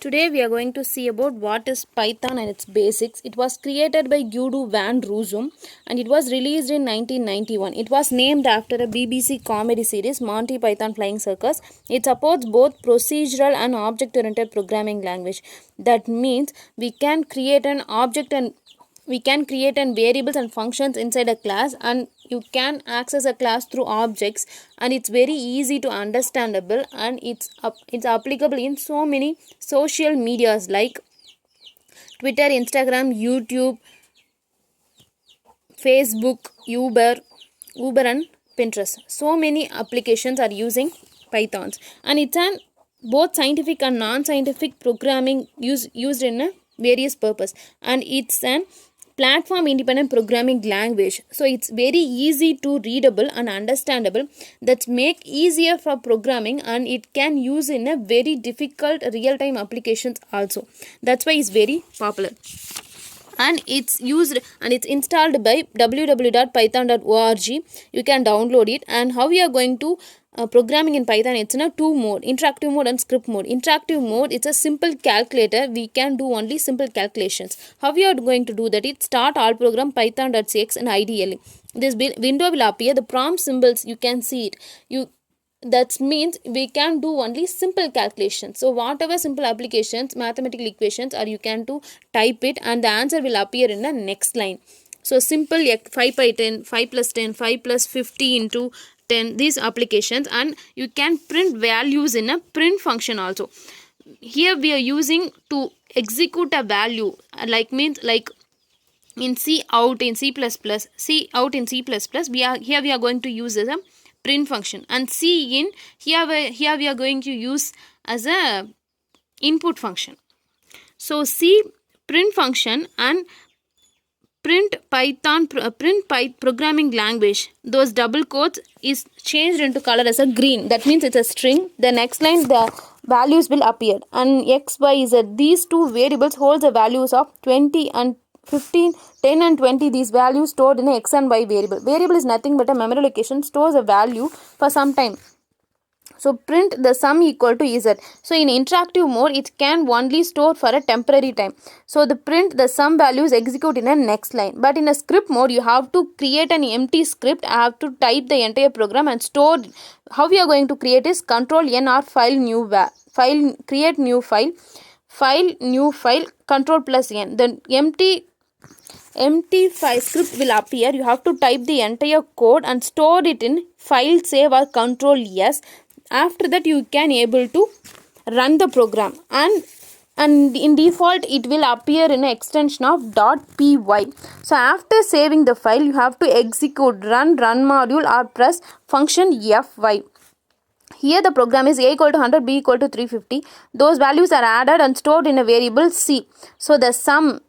Today we are going to see about what is Python and its basics. It was created by Guido van Rossum and it was released in 1991. It was named after a BBC comedy series Monty Python Flying Circus. It supports both procedural and object-oriented programming language. That means we can create an variables and functions inside a class, and you can access a class through objects, and it's very easy to understandable, and it's applicable in so many social medias like Twitter, Instagram, YouTube, Facebook, Uber and Pinterest. So many applications are using Pythons, and it's an both scientific and non-scientific programming used in a various purpose, and it's an platform independent programming language, so it's very easy to readable and understandable. That's make easier for programming, and it can use in a very difficult real-time applications also. That's why it's very popular, and it's used and it's installed by www.python.org. You can download it. And how we are going to programming in Python, it's in a two mode, interactive mode and script mode. Interactive mode, it's a simple calculator. We can do only simple calculations. How we are going to do that? It start all program python.cx and IDLE. This window will appear. The prompt symbols, you can see it. That means we can do only simple calculations. So whatever simple applications, mathematical equations, or you can do type it and the answer will appear in the next line. So simple 5 by 10, 5 plus 10, 5 plus 50 into 10, these applications, and you can print values in a print function also. Here we are using to execute a value, like in C out in C++, C out in C++, we are going to use as a print function, and C in here we are going to use as a input function. So C print function and print programming language, those double quotes is changed into color as a green. That means it's a string. The next line the values will appear, and x, y, z, these two variables hold the values of 20 and 15, 10 and 20. These values stored in a x and y variable. Variable is nothing but a memory location, stores a value for some time. So print the sum equal to z. So in interactive mode, it can only store for a temporary time. So the print the sum values execute in a next line. But in a script mode, you have to create an empty script. I have to type the entire program and store. How we are going to create is control n or file new file, create new file, control plus n. The empty file script will appear. You have to type the entire code and store it in file save or control s. After that, you can able to run the program, and in default it will appear in an extension of .py. So after saving the file, you have to execute run module or press function fy. Here the program is a equal to 100, b equal to 350. Those values are added and stored in a variable c. So the sum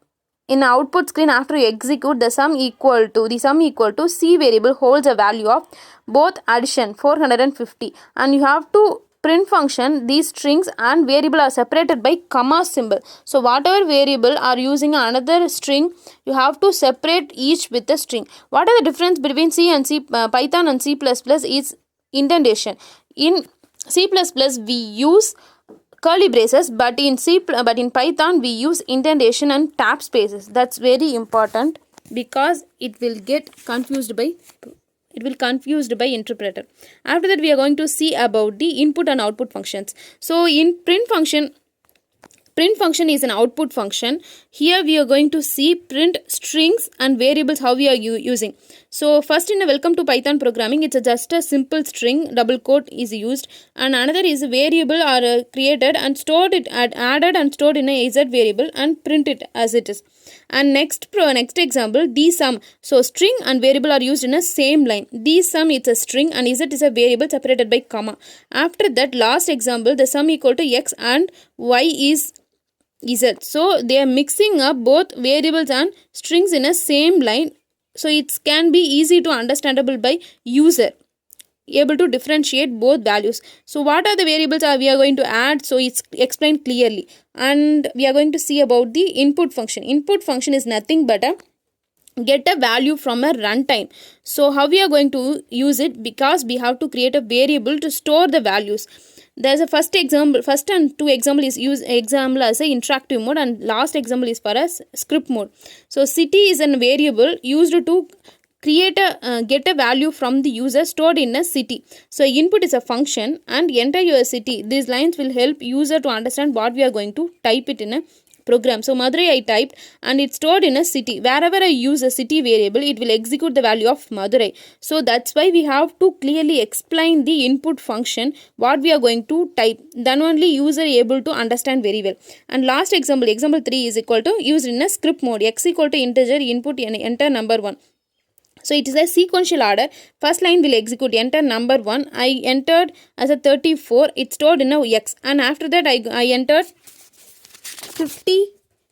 in output screen, after you execute, the sum equal to c variable holds a value of both addition 450, and you have to print function. These strings and variable are separated by comma symbol. So whatever variable are using another string, you have to separate each with a string. What are the difference between Python and C++ is indentation. In C++ we use curly braces, but in Python we use indentation and tab spaces. That's very important because it will confused by interpreter. After that, we are going to see about the input and output functions. So in print function is an output function. Here we are going to see print strings and variables, how we are using. So first, in a welcome to Python programming, it's just a simple string, double quote is used, and another is a variable are created and stored added and stored in a z variable and print it as it is. And next example, dsum. So string and variable are used in a same line. Dsum is a string and z is a variable separated by comma. After that, last example, the sum equal to x and y is z. So they are mixing up both variables and strings in a same line. So it can be easy to understandable by user, able to differentiate both values. So what are the variables we are going to add? So it's explained clearly, and we are going to see about the input function. Input function is nothing but a get a value from a runtime. So how we are going to use it? Because we have to create a variable to store the values. there's a first and two example is use example as a interactive mode, and last example is for a script mode. So city is a variable used to create a get a value from the user stored in a city. So input is a function and enter your city. These lines will help user to understand what we are going to type it in a program. So Madurai I typed and it's stored in a city. Wherever I use a city variable, it will execute the value of Madurai. So that's why we have to clearly explain the input function, what we are going to type. Then only user able to understand very well. And last example 3 is equal to used in a script mode. X equal to integer input and enter number 1. So it is a sequential order. First line will execute enter number 1. I entered as a 34. It's stored in a X. And after that I entered 50,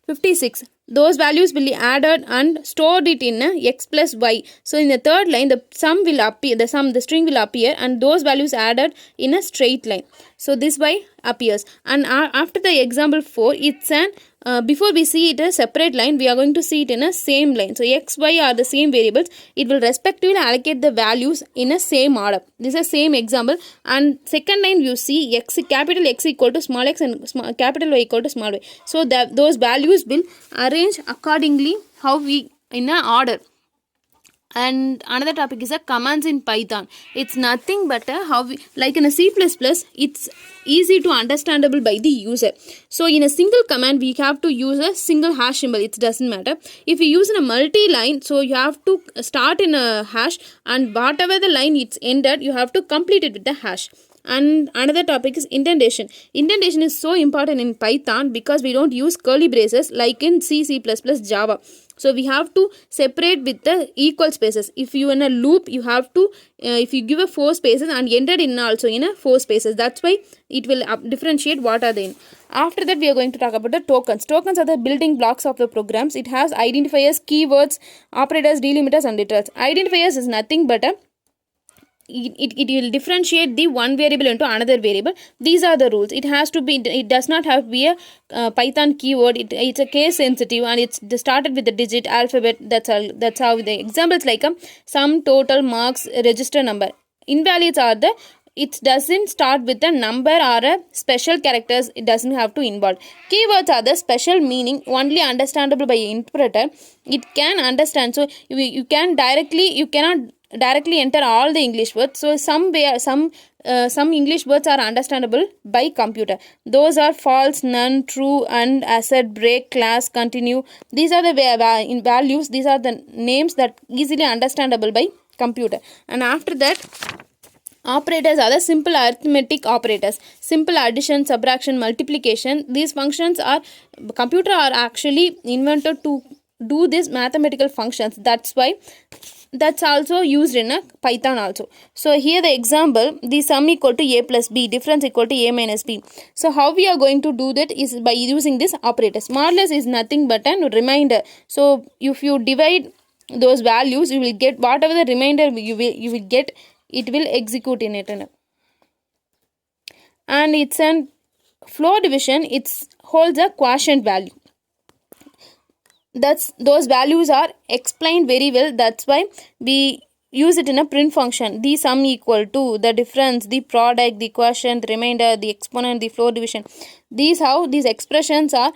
56. Those values will be added and stored it in a X plus Y. So in the third line, the sum will appear, the string will appear, and those values added in a straight line. So this Y appears. And after the example 4, it's an before we see it a separate line, we are going to see it in a same line. So X, Y are the same variables. It will respectively allocate the values in a same order. This is a same example. And second line you see capital X equal to small x and capital Y equal to small y. So that those values will arrange accordingly how we in a order. And another topic is a commands in Python. It's nothing but how we, like in a C++, it's easy to understandable by the user. So in a single command, we have to use a single hash symbol. It doesn't matter. If you use in a multi-line, so you have to start in a hash, and whatever the line it's ended, you have to complete it with the hash. And another topic is indentation. Indentation is so important in Python because we don't use curly braces like in C, C++, Java. So we have to separate with the equal spaces. If you in a loop, you have to, if you give a 4 spaces and entered in also in a 4 spaces. That's why it will differentiate what are they in. After that, we are going to talk about the tokens. Tokens are the building blocks of the programs. It has identifiers, keywords, operators, delimiters, and literals. Identifiers is nothing but a it will differentiate the one variable into another variable. These are the rules. It has to be, it does not have to be a Python keyword. It's a case sensitive, and it's started with the digit, alphabet. That's all. That's how the examples like sum, total, marks, register number. Invalids are the, it doesn't start with a number or a special characters. It doesn't have to involve. Keywords are the special meaning, only understandable by interpreter. It can understand. So you can directly, you cannot directly enter all the English words. So some English words are understandable by computer. Those are false, none, true, and, asset, break, class, continue. These are the values. These are the names that easily understandable by computer. And after that, operators are the simple arithmetic operators. Simple addition, subtraction, multiplication. These functions are, computer are actually invented to do these mathematical functions. That's why that's also used in a Python also. So here the example, the sum equal to a plus b, difference equal to a minus b. So how we are going to do that is by using this operator. Modulus is nothing but a remainder. So if you divide those values, you will get whatever the remainder you will get, it will execute in it. And it's an floor division, it holds a quotient value. Those values are explained very well. That's why we use it in a print function. The sum equal to, the difference, the product, the quotient, the remainder, the exponent, the floor division. These how these expressions are,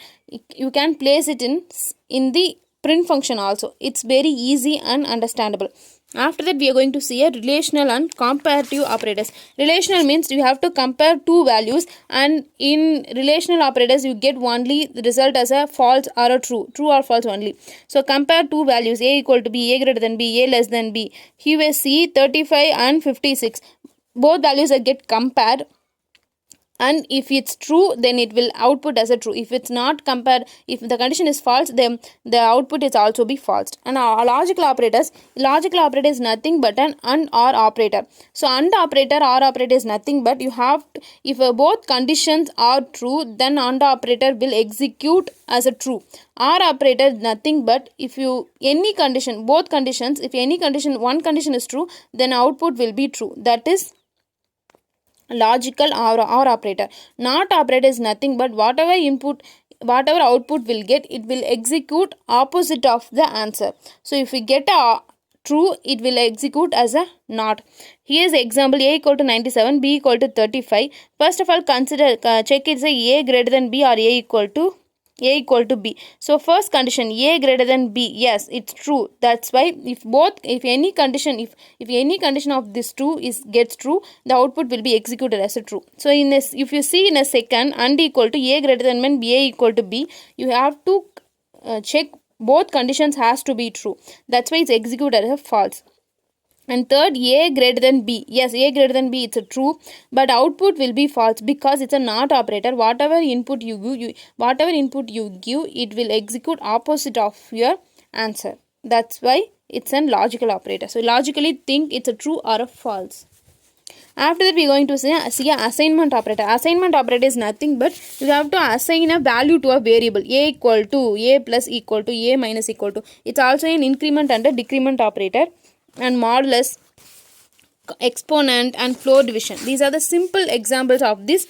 you can place it in the print function also. It's very easy and understandable. After that, we are going to see a relational and comparative operators. Relational means you have to compare two values, and in relational operators you get only the result as a false or a true or false only. So compare two values, a equal to b, a greater than b, a less than b. Here we see 35 and 56. Both values are get compared, and if it's true, then it will output as a true. If it's not compared, if the condition is false, then the output is also be false. And our logical operator is nothing but an AND OR operator. So AND operator, OR operator is nothing but you have to, if both conditions are true, then AND operator will execute as a true. OR operator is nothing but if you any condition, both conditions, if any condition, one condition is true, then output will be true. That is logical or operator. Not operator is nothing but whatever output will get, it will execute opposite of the answer. So if we get a true, it will execute as a not. Here is the example: a equal to 97, b equal to 35. First of all, consider check is a greater than b or a equal to b. So first condition, a greater than b, yes, it's true. That's why if any condition of this true gets true, the output will be executed as a true. So in this, if you see in a second, and equal to a greater than when b, a equal to b, you have to check both conditions has to be true. That's why it's executed as a false. And third, a greater than b, yes, a greater than b, it's a true, but output will be false because it's a not operator. Whatever input you give, it will execute opposite of your answer. That's why it's a logical operator. So logically think it's a true or a false. After that, we are going to see an assignment operator. Assignment operator is nothing but you have to assign a value to a variable. A equal to, a plus equal to, a minus equal to. It's also an increment and a decrement operator. And modulus, exponent, and floor division. These are the simple examples of this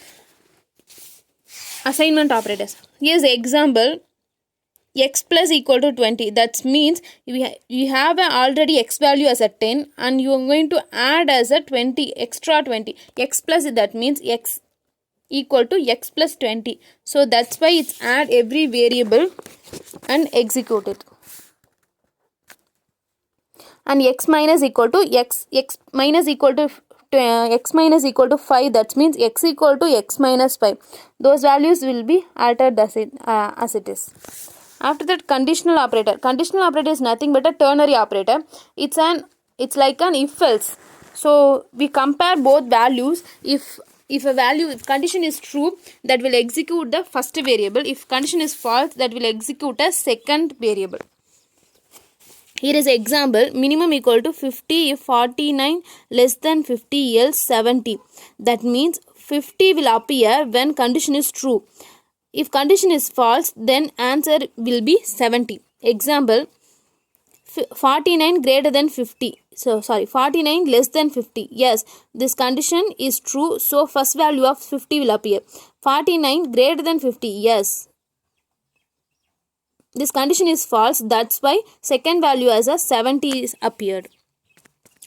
assignment operators. Here's the example: x plus equal to 20. That means you have already x value as a 10 and you are going to add as a 20, extra 20. X plus, that means x equal to x plus 20. So that's why it's add every variable and execute it. And x minus equal to x minus equal to x minus equal to 5. That means x equal to x minus 5. Those values will be altered as it is. After that, conditional operator. Conditional operator is nothing but a ternary operator. It's like an if else. So we compare both values. If condition is true, that will execute the first variable. If condition is false, that will execute a second variable. Here is an example: minimum equal to 50 if 49 less than 50 else 70. That means 50 will appear when condition is true. If condition is false, then answer will be 70. Example: 49 greater than 50. 49 less than 50. Yes, this condition is true, so first value of 50 will appear. 49 greater than 50. Yes, this condition is false. That's why second value as a 70 is appeared.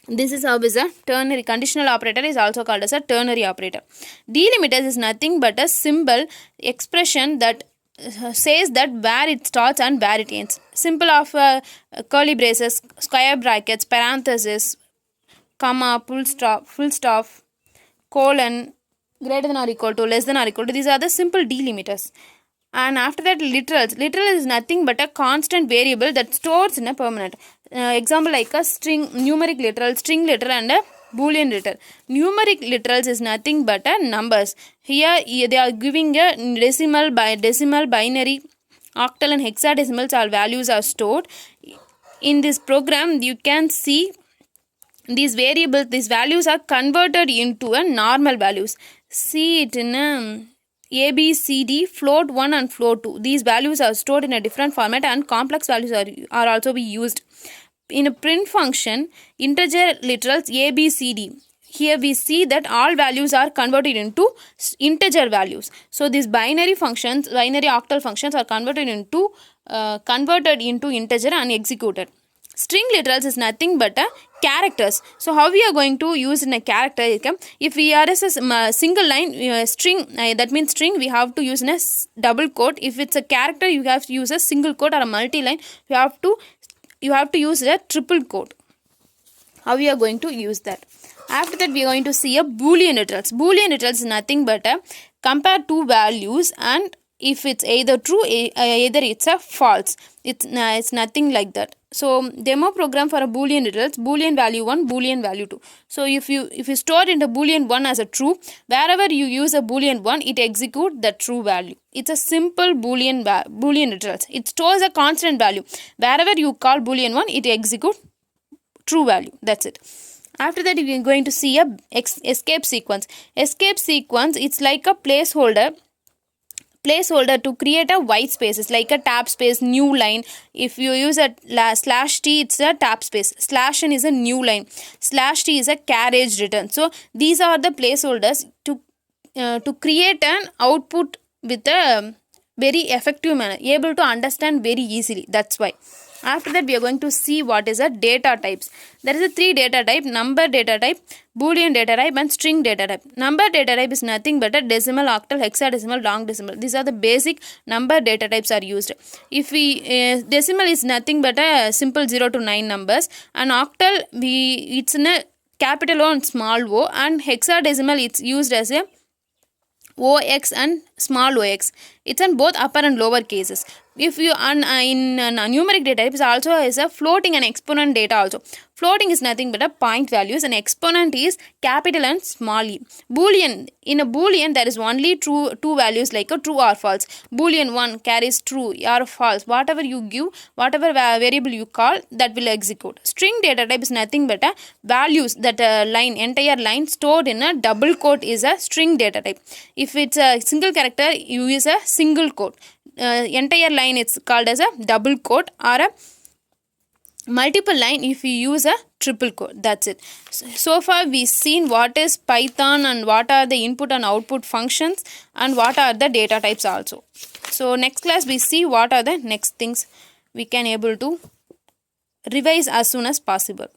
This is how is a ternary. Conditional operator is also called as a ternary operator. Delimiters is nothing but a symbol expression that says that where it starts and where it ends. Symbol of curly braces, square brackets, parenthesis, comma, full stop, colon, greater than or equal to, less than or equal to. These are the simple delimiters. And after that, literals. Literal is nothing but a constant variable that stores in a permanent. Example like a string, numeric literal, string literal, and a boolean literal. Numeric literals is nothing but a numbers. Here they are giving a decimal, binary, octal, and hexadecimals. All values are stored. In this program, you can see these variables. These values are converted into a normal values. See it in A, B, C, D, float 1 and float 2. These values are stored in a different format and complex values are also be used. In a print function, integer literals A, B, C, D. Here we see that all values are converted into integer values. So these binary octal functions are converted into integer and executed. String literals is nothing but a characters. So how we are going to use in a character? If we are a single line string, that means string, we have to use in a double quote. If it's a character, you have to use a single quote, or a multi-line, you have to use a triple quote. How we are going to use that? After that, we are going to see a boolean literals. Boolean literals is nothing but a compare two values, and if it's either true, either it's a false. It's nothing like that. So demo program for a boolean literals: boolean value 1, boolean value 2. So if you store into boolean 1 as a true, wherever you use a boolean 1, it execute the true value. It's a simple boolean literals. It stores a constant value. Wherever you call boolean 1, it execute true value. That's it. After that, we are going to see a escape sequence. Escape sequence, it's like a placeholder to create a white space. It's like a tab space, new line. If you use a slash t, it's a tab space. Slash n is a new line. Slash t is a carriage return. So these are the placeholders to create an output with a very effective manner, able to understand very easily. That's why. After that, we are going to see what is a data types. There is a 3 data type: number data type, boolean data type, and string data type. Number data type is nothing but a decimal, octal, hexadecimal, long decimal. These are the basic number data types are used. If we decimal is nothing but a simple 0 to 9 numbers, and octal it's in a capital O and small o, and hexadecimal it's used as a OX and small ox. It's in both upper and lower cases. If you in numeric data type is also is a floating and exponent data also. Floating is nothing but a point values, and exponent is capital and small e. Boolean, in a boolean there is only two values like a true or false. Boolean 1 carries true or false. Whatever you give, whatever variable you call, that will execute. String data type is nothing but a values that entire line stored in a double quote is a string data type. If it's a single character, you use a single quote. Entire line it's called as a double quote, or a multiple line if you use a triple quote. That's it. So far we seen what is Python and what are the input and output functions and what are the data types also. So next class we see what are the next things we can able to revise as soon as possible.